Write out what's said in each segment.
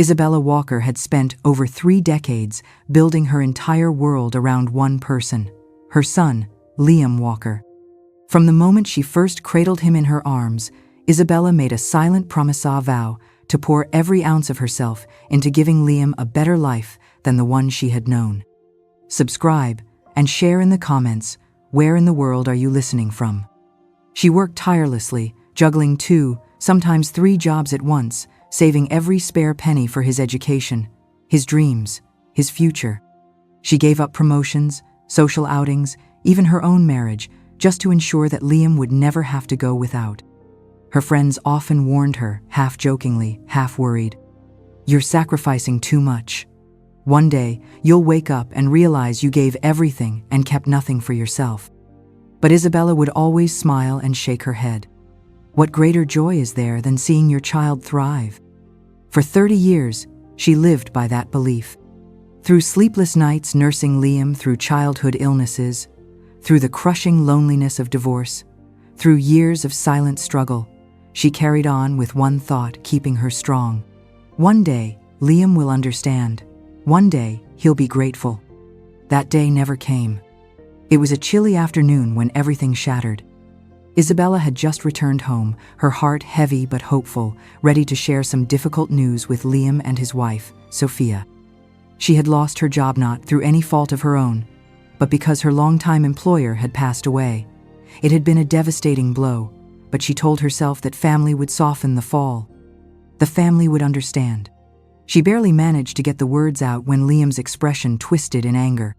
Isabella Walker had spent over 3 decades building her entire world around one person, her son, Liam Walker. From the moment she first cradled him in her arms, Isabella made a silent promise-a vow to pour every ounce of herself into giving Liam a better life than the one she had known. Subscribe and share in the comments, where in the world are you listening from? She worked tirelessly, juggling 2, sometimes 3 jobs at once, saving every spare penny for his education, his dreams, his future. She gave up promotions, social outings, even her own marriage, just to ensure that Liam would never have to go without. Her friends often warned her, half jokingly, half worried, "You're sacrificing too much. One day, you'll wake up and realize you gave everything and kept nothing for yourself." But Isabella would always smile and shake her head. What greater joy is there than seeing your child thrive? For 30 years, she lived by that belief. Through sleepless nights nursing Liam through childhood illnesses, through the crushing loneliness of divorce, through years of silent struggle, she carried on with one thought keeping her strong. One day, Liam will understand. One day, he'll be grateful. That day never came. It was a chilly afternoon when everything shattered. Isabella had just returned home, her heart heavy but hopeful, ready to share some difficult news with Liam and his wife, Sophia. She had lost her job not through any fault of her own, but because her longtime employer had passed away. It had been a devastating blow, but she told herself that family would soften the fall. The family would understand. She barely managed to get the words out when Liam's expression twisted in anger.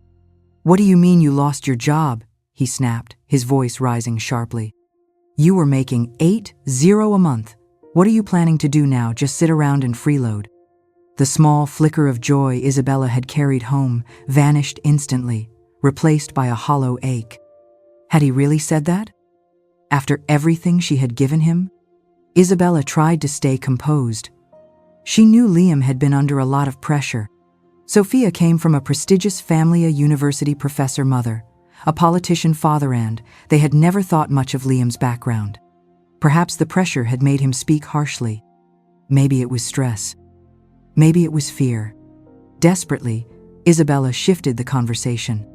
"What do you mean you lost your job?" he snapped, his voice rising sharply. "You were making $8,000 a month. What are you planning to do now, just sit around and freeload?" The small flicker of joy Isabella had carried home vanished instantly, replaced by a hollow ache. Had he really said that? After everything she had given him? Isabella tried to stay composed. She knew Liam had been under a lot of pressure. Sophia came from a prestigious family, a university professor mother, a politician father, and they had never thought much of Liam's background. Perhaps the pressure had made him speak harshly. Maybe it was stress. Maybe it was fear. Desperately, Isabella shifted the conversation.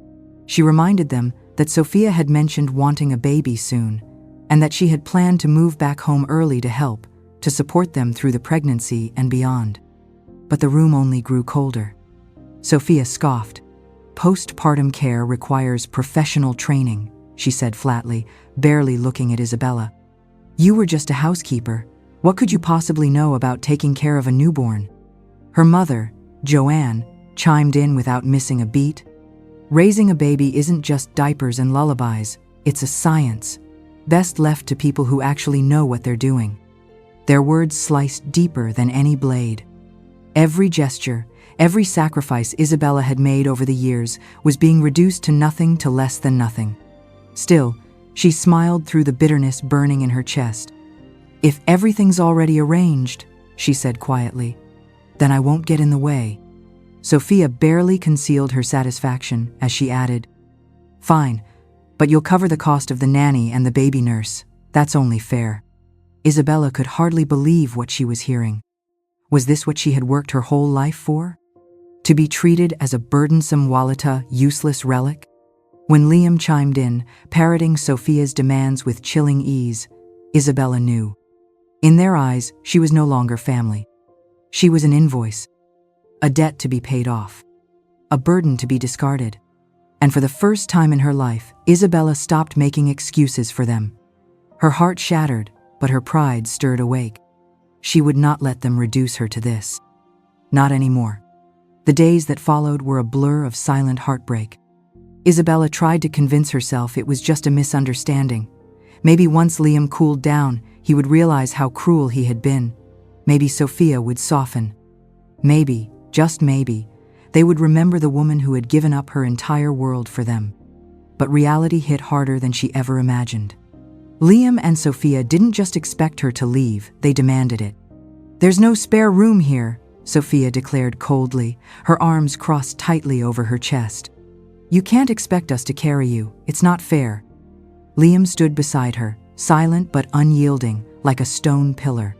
She reminded them that Sophia had mentioned wanting a baby soon, and that she had planned to move back home early to help, to support them through the pregnancy and beyond. But the room only grew colder. Sophia scoffed. "Postpartum care requires professional training," she said flatly, barely looking at Isabella. "You were just a housekeeper. What could you possibly know about taking care of a newborn?" Her mother, Joanne, chimed in without missing a beat. "Raising a baby isn't just diapers and lullabies, it's a science. Best left to people who actually know what they're doing." Their words sliced deeper than any blade. Every gesture, every sacrifice Isabella had made over the years was being reduced to nothing, to less than nothing. Still, she smiled through the bitterness burning in her chest. "If everything's already arranged," she said quietly, "then I won't get in the way." Sophia barely concealed her satisfaction as she added, "Fine, but you'll cover the cost of the nanny and the baby nurse. That's only fair." Isabella could hardly believe what she was hearing. Was this what she had worked her whole life for? To be treated as a burdensome Walata, useless relic? When Liam chimed in, parroting Sophia's demands with chilling ease, Isabella knew. In their eyes, she was no longer family. She was an invoice, a debt to be paid off, a burden to be discarded. And for the first time in her life, Isabella stopped making excuses for them. Her heart shattered, but her pride stirred awake. She would not let them reduce her to this. Not anymore. The days that followed were a blur of silent heartbreak. Isabella tried to convince herself it was just a misunderstanding. Maybe once Liam cooled down, he would realize how cruel he had been. Maybe Sophia would soften. Maybe, just maybe, they would remember the woman who had given up her entire world for them. But reality hit harder than she ever imagined. Liam and Sophia didn't just expect her to leave, they demanded it. "There's no spare room here," Sophia declared coldly, her arms crossed tightly over her chest. "You can't expect us to carry you, it's not fair." Liam stood beside her, silent but unyielding, like a stone pillar.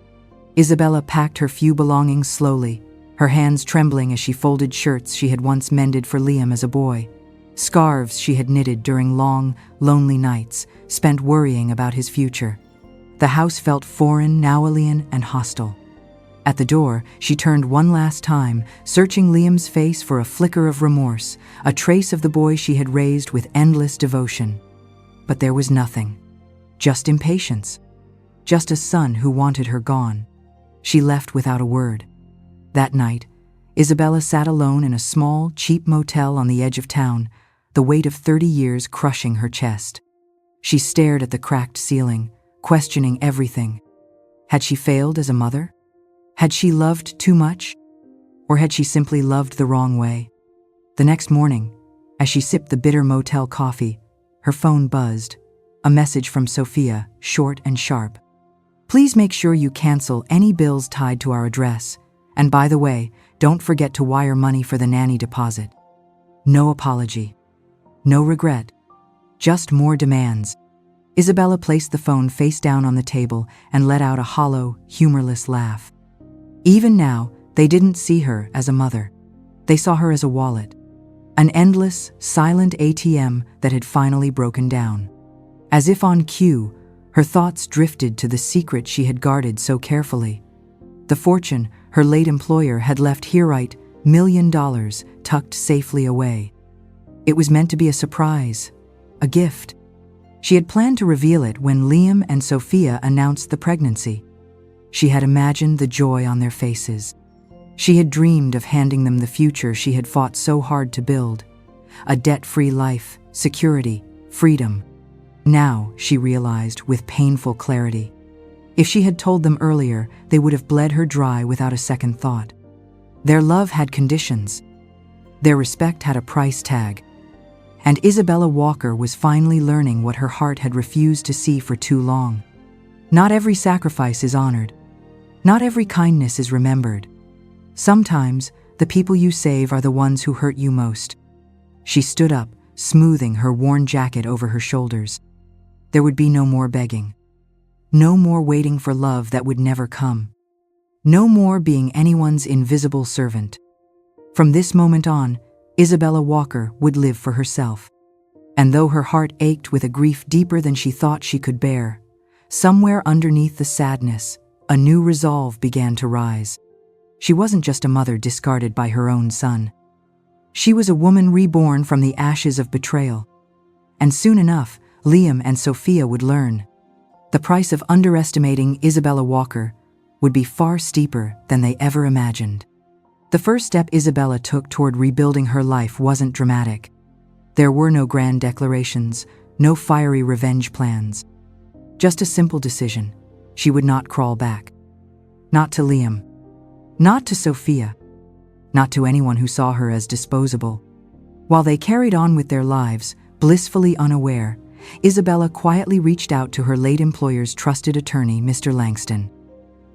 Isabella packed her few belongings slowly, her hands trembling as she folded shirts she had once mended for Liam as a boy, scarves she had knitted during long, lonely nights, spent worrying about his future. The house felt foreign, now alien, and hostile. At the door, she turned one last time, searching Liam's face for a flicker of remorse, a trace of the boy she had raised with endless devotion. But there was nothing. Just impatience. Just a son who wanted her gone. She left without a word. That night, Isabella sat alone in a small, cheap motel on the edge of town, the weight of 30 years crushing her chest. She stared at the cracked ceiling, questioning everything. Had she failed as a mother? Had she loved too much? Or had she simply loved the wrong way? The next morning, as she sipped the bitter motel coffee, her phone buzzed. A message from Sophia, short and sharp. Please make sure you cancel any bills tied to our address. And by the way, don't forget to wire money for the nanny deposit. No apology. No regret. Just more demands. Isabella placed the phone face down on the table and let out a hollow, humorless laugh. Even now, they didn't see her as a mother. They saw her as a wallet. An endless, silent ATM that had finally broken down. As if on cue, her thoughts drifted to the secret she had guarded so carefully. The fortune her late employer had left here, right, $1 million tucked safely away. It was meant to be a surprise, a gift. She had planned to reveal it when Liam and Sophia announced the pregnancy. She had imagined the joy on their faces. She had dreamed of handing them the future she had fought so hard to build. A debt-free life, security, freedom. Now, she realized with painful clarity. If she had told them earlier, they would have bled her dry without a second thought. Their love had conditions. Their respect had a price tag. And Isabella Walker was finally learning what her heart had refused to see for too long. Not every sacrifice is honored. Not every kindness is remembered. Sometimes, the people you save are the ones who hurt you most. She stood up, smoothing her worn jacket over her shoulders. There would be no more begging. No more waiting for love that would never come. No more being anyone's invisible servant. From this moment on, Isabella Walker would live for herself. And though her heart ached with a grief deeper than she thought she could bear, somewhere underneath the sadness, a new resolve began to rise. She wasn't just a mother discarded by her own son. She was a woman reborn from the ashes of betrayal. And soon enough, Liam and Sophia would learn. The price of underestimating Isabella Walker would be far steeper than they ever imagined. The first step Isabella took toward rebuilding her life wasn't dramatic. There were no grand declarations, no fiery revenge plans. Just a simple decision. She would not crawl back. Not to Liam. Not to Sophia. Not to anyone who saw her as disposable. While they carried on with their lives, blissfully unaware, Isabella quietly reached out to her late employer's trusted attorney, Mr. Langston.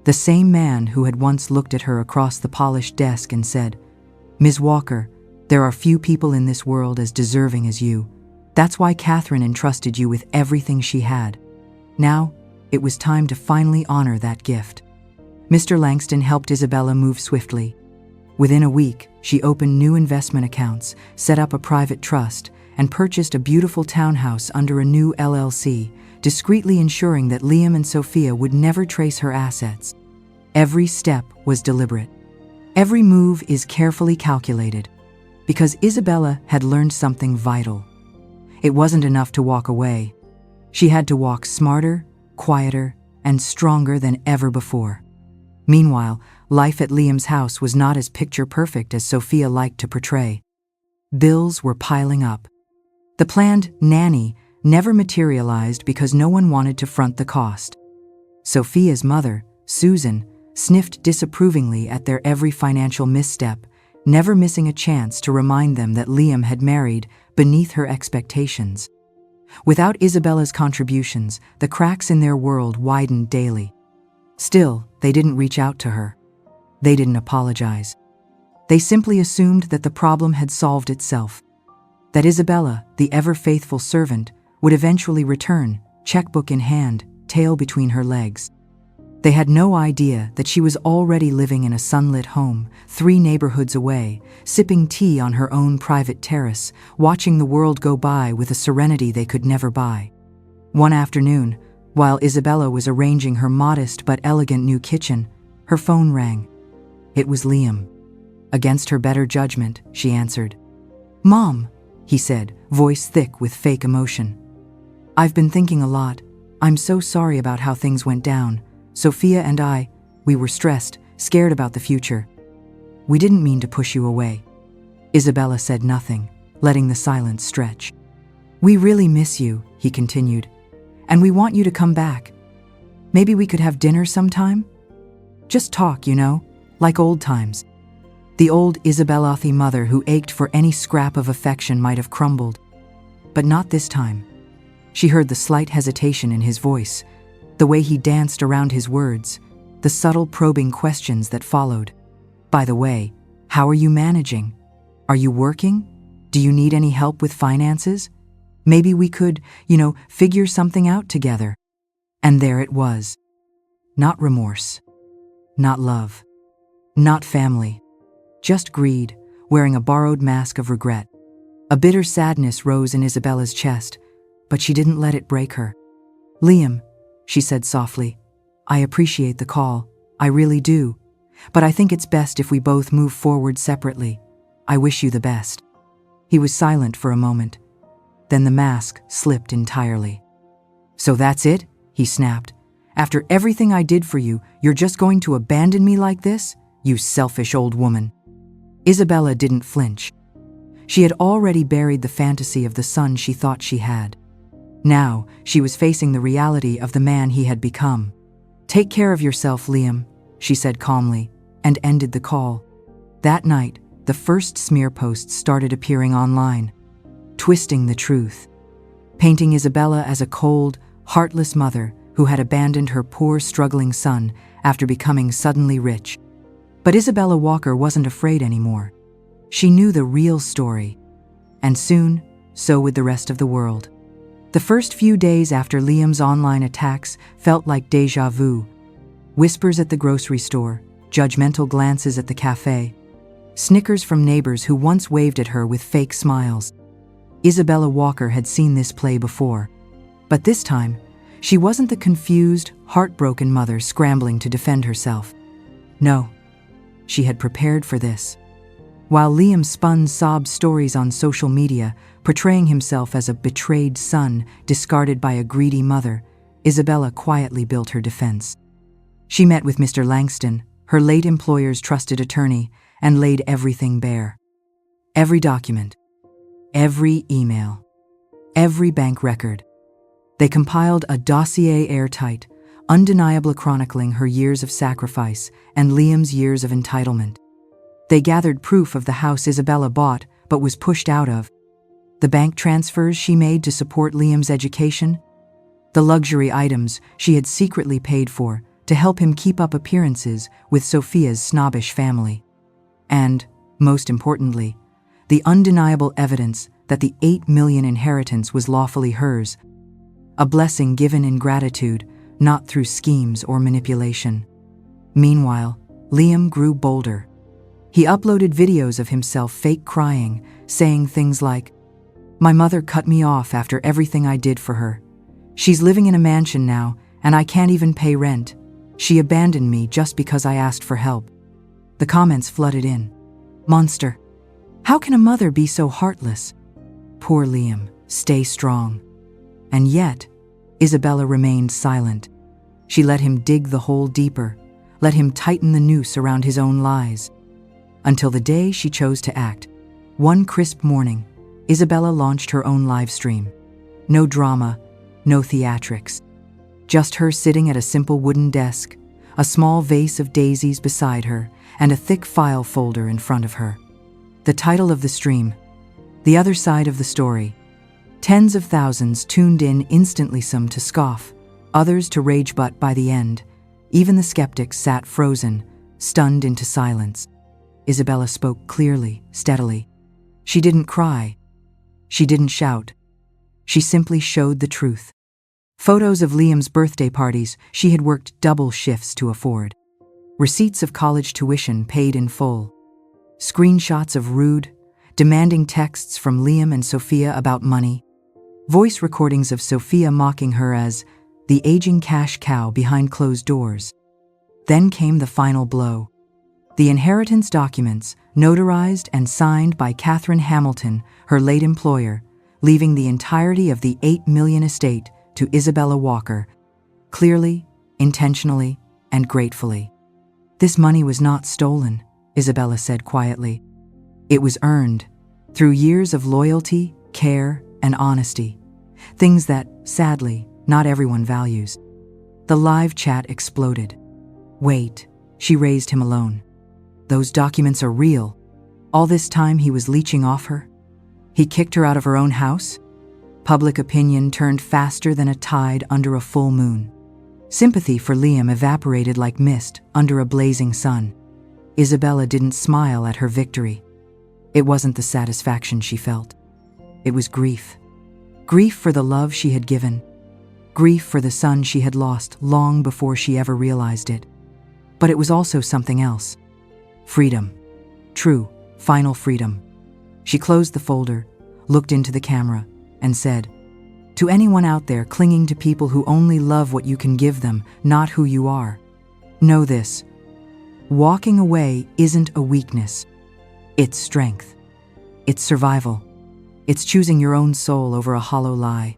The same man who had once looked at her across the polished desk and said, "Ms. Walker, there are few people in this world as deserving as you. That's why Catherine entrusted you with everything she had." Now, it was time to finally honor that gift. Mr. Langston helped Isabella move swiftly. Within a week, she opened new investment accounts, set up a private trust, and purchased a beautiful townhouse under a new LLC, discreetly ensuring that Liam and Sophia would never trace her assets. Every step was deliberate. Every move is carefully calculated, because Isabella had learned something vital. It wasn't enough to walk away. She had to walk smarter, quieter, and stronger than ever before. Meanwhile, life at Liam's house was not as picture-perfect as Sophia liked to portray. Bills were piling up. The planned nanny never materialized because no one wanted to front the cost. Sophia's mother, Susan, sniffed disapprovingly at their every financial misstep, never missing a chance to remind them that Liam had married beneath her expectations. Without Isabella's contributions, the cracks in their world widened daily. Still, they didn't reach out to her. They didn't apologize. They simply assumed that the problem had solved itself. That Isabella, the ever-faithful servant, would eventually return, checkbook in hand, tail between her legs. They had no idea that she was already living in a sunlit home, 3 neighborhoods away, sipping tea on her own private terrace, watching the world go by with a serenity they could never buy. One afternoon, while Isabella was arranging her modest but elegant new kitchen, her phone rang. It was Liam. Against her better judgment, she answered. "Mom," he said, voice thick with fake emotion. "I've been thinking a lot. I'm so sorry about how things went down. Sophia and we were stressed, scared about the future. We didn't mean to push you away." Isabella said nothing, letting the silence stretch. "We really miss you," he continued, "and we want you to come back. Maybe we could have dinner sometime? Just talk, like old times." The old Isabellathi mother who ached for any scrap of affection might have crumbled. But not this time. She heard the slight hesitation in his voice, the way he danced around his words, the subtle probing questions that followed. "By the way, how are you managing? Are you working? Do you need any help with finances? Maybe we could, figure something out together." And there it was. Not remorse. Not love. Not family. Just greed, wearing a borrowed mask of regret. A bitter sadness rose in Isabella's chest, but she didn't let it break her. "Liam," she said softly, "I appreciate the call. I really do. But I think it's best if we both move forward separately. I wish you the best." He was silent for a moment. Then the mask slipped entirely. "So that's it?" he snapped. "After everything I did for you, you're just going to abandon me like this? You selfish old woman." Isabella didn't flinch. She had already buried the fantasy of the son she thought she had. Now, she was facing the reality of the man he had become. "Take care of yourself, Liam," she said calmly, and ended the call. That night, the first smear posts started appearing online, twisting the truth, painting Isabella as a cold, heartless mother who had abandoned her poor, struggling son after becoming suddenly rich. But Isabella Walker wasn't afraid anymore. She knew the real story. And soon, so would the rest of the world. The first few days after Liam's online attacks felt like déjà vu. Whispers at the grocery store, judgmental glances at the cafe, snickers from neighbors who once waved at her with fake smiles. Isabella Walker had seen this play before. But this time, she wasn't the confused, heartbroken mother scrambling to defend herself. No. She had prepared for this. While Liam spun sob stories on social media, portraying himself as a betrayed son discarded by a greedy mother, Isabella quietly built her defense. She met with Mr. Langston, her late employer's trusted attorney, and laid everything bare. Every document, every email, every bank record. They compiled a dossier airtight, undeniably chronicling her years of sacrifice and Liam's years of entitlement. They gathered proof of the house Isabella bought but was pushed out of, the bank transfers she made to support Liam's education, the luxury items she had secretly paid for to help him keep up appearances with Sophia's snobbish family, and, most importantly, the undeniable evidence that the $8 million inheritance was lawfully hers, a blessing given in gratitude, not through schemes or manipulation. Meanwhile, Liam grew bolder. He uploaded videos of himself fake crying, saying things like, "My mother cut me off after everything I did for her. She's living in a mansion now, and I can't even pay rent. She abandoned me just because I asked for help." The comments flooded in. "Monster. How can a mother be so heartless? Poor Liam, stay strong." And yet, Isabella remained silent. She let him dig the hole deeper, let him tighten the noose around his own lies. Until the day she chose to act. One crisp morning, Isabella launched her own live stream. No drama, no theatrics. Just her sitting at a simple wooden desk, a small vase of daisies beside her, and a thick file folder in front of her. The title of the stream, "The Other Side of the Story." Tens of thousands tuned in instantly, some to scoff, others to rage, but by the end, even the skeptics sat frozen, stunned into silence. Isabella spoke clearly, steadily. She didn't cry. She didn't shout. She simply showed the truth. Photos of Liam's birthday parties she had worked double shifts to afford. Receipts of college tuition paid in full. Screenshots of rude, demanding texts from Liam and Sophia about money. Voice recordings of Sophia mocking her as the aging cash cow behind closed doors. Then came the final blow. The inheritance documents, notarized and signed by Catherine Hamilton, her late employer, leaving the entirety of the $8 million estate to Isabella Walker, clearly, intentionally, and gratefully. This money was not stolen, Isabella said quietly. It was earned, through years of loyalty, care, and honesty. Things that, sadly, not everyone values. The live chat exploded. Wait, she raised him alone. Those documents are real. All this time he was leeching off her? He kicked her out of her own house? Public opinion turned faster than a tide under a full moon. Sympathy for Liam evaporated like mist under a blazing sun. Isabella didn't smile at her victory. It wasn't the satisfaction she felt. It was grief. Grief for the love she had given. Grief for the son she had lost long before she ever realized it. But it was also something else. Freedom. True, final freedom. She closed the folder, looked into the camera, and said, "To anyone out there clinging to people who only love what you can give them, not who you are, know this. Walking away isn't a weakness. It's strength. It's survival. It's choosing your own soul over a hollow lie."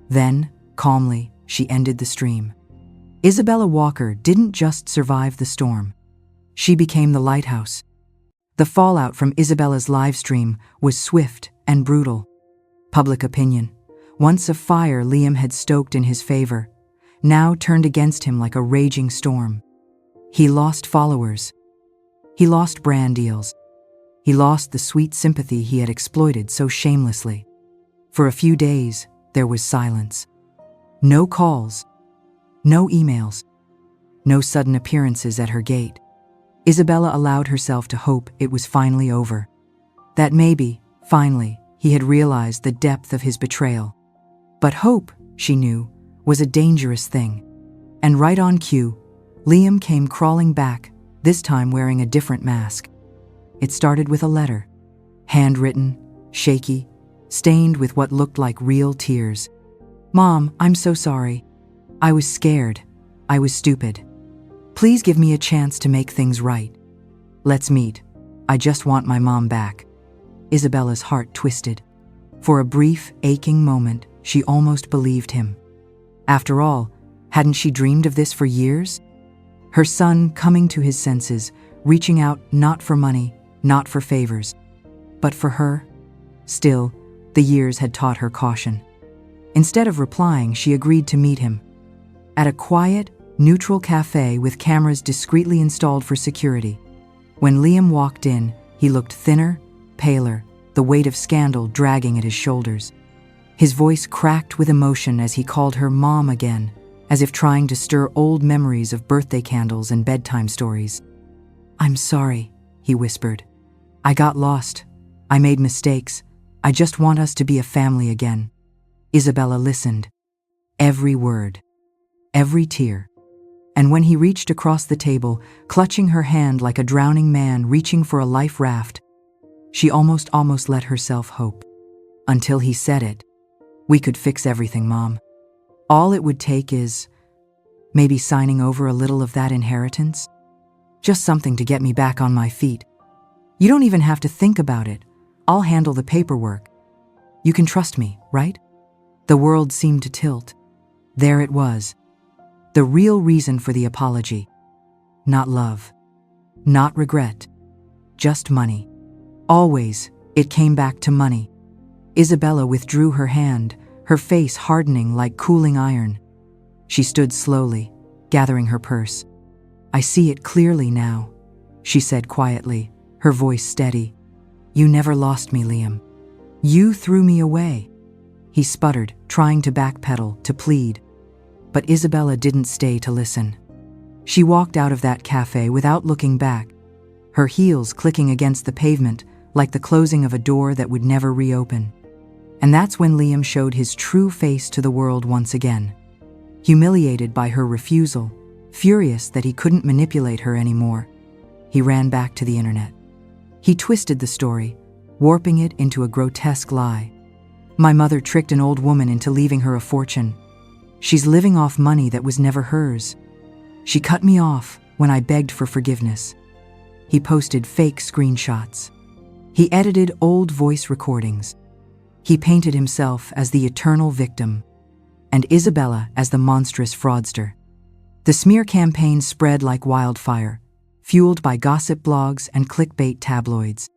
Then, calmly, she ended the stream. Isabella Walker didn't just survive the storm. She became the lighthouse. The fallout from Isabella's live stream was swift and brutal. Public opinion, once a fire Liam had stoked in his favor, now turned against him like a raging storm. He lost followers. He lost brand deals. He lost the sweet sympathy he had exploited so shamelessly. For a few days, there was silence. No calls. No emails. No sudden appearances at her gate. Isabella allowed herself to hope it was finally over. That maybe, finally, he had realized the depth of his betrayal. But hope, she knew, was a dangerous thing. And right on cue, Liam came crawling back, this time wearing a different mask. It started with a letter. Handwritten, shaky, stained with what looked like real tears. "Mom, I'm so sorry. I was scared. I was stupid. Please give me a chance to make things right. Let's meet. I just want my mom back." Isabella's heart twisted. For a brief, aching moment, she almost believed him. After all, hadn't she dreamed of this for years? Her son coming to his senses, reaching out not for money, not for favors, but for her. Still, the years had taught her caution. Instead of replying, she agreed to meet him. At a quiet, neutral cafe with cameras discreetly installed for security. When Liam walked in, he looked thinner, paler, the weight of scandal dragging at his shoulders. His voice cracked with emotion as he called her Mom again, as if trying to stir old memories of birthday candles and bedtime stories. "I'm sorry," he whispered. "I got lost. I made mistakes. I just want us to be a family again." Isabella listened. Every word. Every tear. And when he reached across the table, clutching her hand like a drowning man reaching for a life raft, she almost let herself hope. Until he said it. "We could fix everything, Mom. All it would take is maybe signing over a little of that inheritance. Just something to get me back on my feet. You don't even have to think about it. I'll handle the paperwork. You can trust me, right?" The world seemed to tilt. There it was. The real reason for the apology. Not love. Not regret. Just money. Always, it came back to money. Isabella withdrew her hand, her face hardening like cooling iron. She stood slowly, gathering her purse. "I see it clearly now," she said quietly, her voice steady. "You never lost me, Liam. You threw me away." He sputtered, trying to backpedal, to plead. But Isabella didn't stay to listen. She walked out of that cafe without looking back, her heels clicking against the pavement like the closing of a door that would never reopen. And that's when Liam showed his true face to the world once again. Humiliated by her refusal, furious that he couldn't manipulate her anymore, he ran back to the internet. He twisted the story, warping it into a grotesque lie. My mother tricked an old woman into leaving her a fortune. She's living off money that was never hers. She cut me off when I begged for forgiveness. He posted fake screenshots. He edited old voice recordings. He painted himself as the eternal victim, and Isabella as the monstrous fraudster. The smear campaign spread like wildfire, fueled by gossip blogs and clickbait tabloids.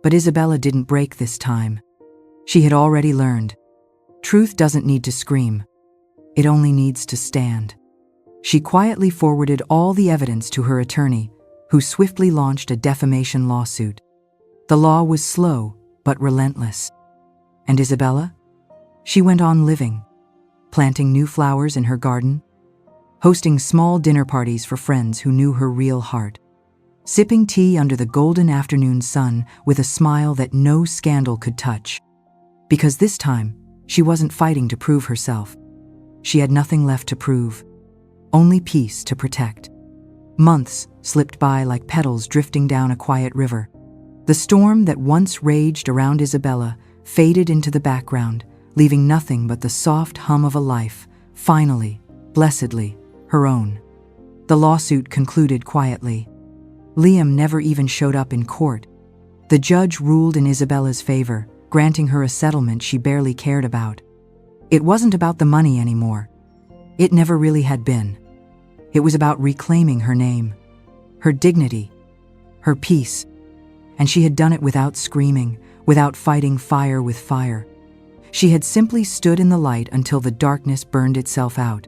But Isabella didn't break this time. She had already learned. Truth doesn't need to scream. It only needs to stand. She quietly forwarded all the evidence to her attorney, who swiftly launched a defamation lawsuit. The law was slow, but relentless. And Isabella? She went on living, planting new flowers in her garden, hosting small dinner parties for friends who knew her real heart, sipping tea under the golden afternoon sun with a smile that no scandal could touch. Because this time, she wasn't fighting to prove herself. She had nothing left to prove, only peace to protect. Months slipped by like petals drifting down a quiet river. The storm that once raged around Isabella faded into the background, leaving nothing but the soft hum of a life, finally, blessedly, her own. The lawsuit concluded quietly. Liam never even showed up in court. The judge ruled in Isabella's favor, granting her a settlement she barely cared about. It wasn't about the money anymore. It never really had been. It was about reclaiming her name, her dignity, her peace. And she had done it without screaming, without fighting fire with fire. She had simply stood in the light until the darkness burned itself out.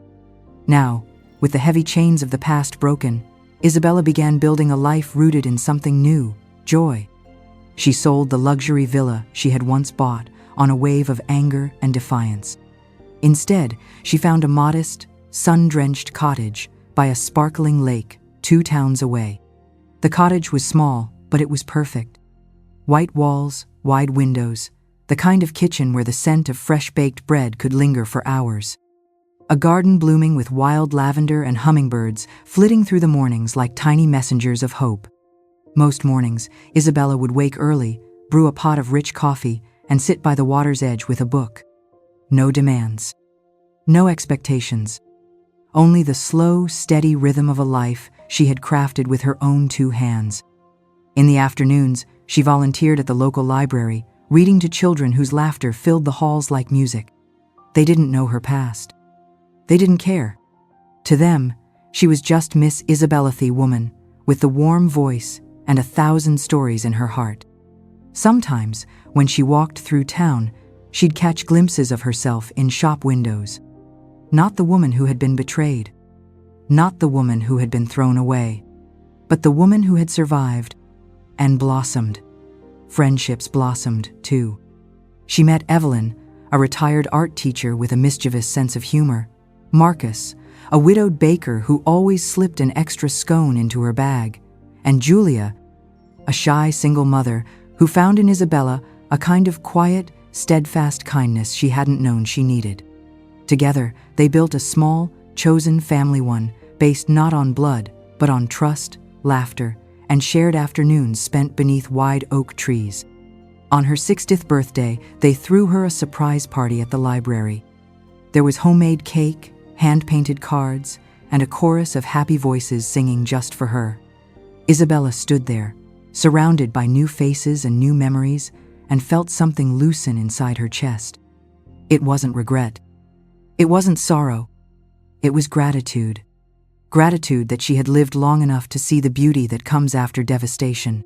Now, with the heavy chains of the past broken, Isabella began building a life rooted in something new, joy. She sold the luxury villa she had once bought on a wave of anger and defiance. Instead, she found a modest, sun-drenched cottage by a sparkling lake 2 towns away. The cottage was small, but it was perfect. White walls, wide windows, the kind of kitchen where the scent of fresh-baked bread could linger for hours. A garden blooming with wild lavender and hummingbirds flitting through the mornings like tiny messengers of hope. Most mornings, Isabella would wake early, brew a pot of rich coffee, and sit by the water's edge with a book. No demands. No expectations. Only the slow, steady rhythm of a life she had crafted with her own 2 hands. In the afternoons, she volunteered at the local library, reading to children whose laughter filled the halls like music. They didn't know her past. They didn't care. To them, she was just Miss Isabella the woman, with the warm voice and 1,000 stories in her heart. Sometimes, when she walked through town, she'd catch glimpses of herself in shop windows. Not the woman who had been betrayed. Not the woman who had been thrown away. But the woman who had survived and blossomed. Friendships blossomed, too. She met Evelyn, a retired art teacher with a mischievous sense of humor. Marcus, a widowed baker who always slipped an extra scone into her bag. And Julia, a shy single mother who found in Isabella a kind of quiet, steadfast kindness she hadn't known she needed. Together, they built a small, chosen family one, based not on blood, but on trust, laughter, and shared afternoons spent beneath wide oak trees. On her 60th birthday, they threw her a surprise party at the library. There was homemade cake, hand-painted cards, and a chorus of happy voices singing just for her. Isabella stood there, surrounded by new faces and new memories, and felt something loosen inside her chest. It wasn't regret. It wasn't sorrow. It was gratitude. Gratitude that she had lived long enough to see the beauty that comes after devastation.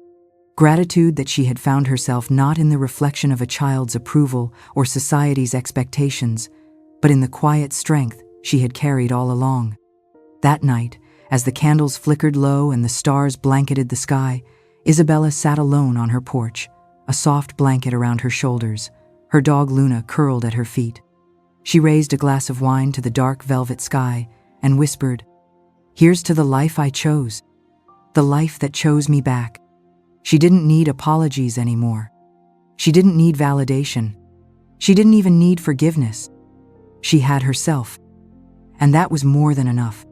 Gratitude that she had found herself not in the reflection of a child's approval or society's expectations, but in the quiet strength she had carried all along. That night, as the candles flickered low and the stars blanketed the sky, Isabella sat alone on her porch, a soft blanket around her shoulders, her dog Luna curled at her feet. She raised a glass of wine to the dark velvet sky and whispered, "Here's to the life I chose, the life that chose me back." She didn't need apologies anymore. She didn't need validation. She didn't even need forgiveness. She had herself. and that was more than enough.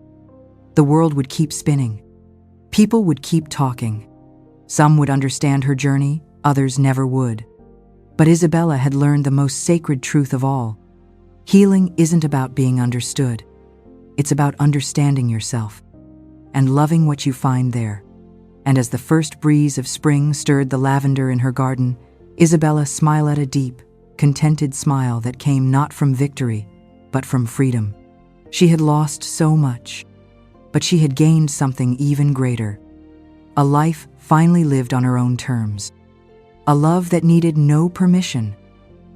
The world would keep spinning. People would keep talking. Some would understand her journey, others never would. But Isabella had learned the most sacred truth of all. Healing isn't about being understood. It's about understanding yourself and loving what you find there. And as the first breeze of spring stirred the lavender in her garden, Isabella smiled at a deep, contented smile that came not from victory, but from freedom. She had lost so much, but she had gained something even greater. A life finally lived on her own terms. A love that needed no permission.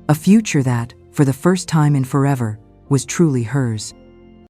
A future that, for the first time in forever, was truly hers.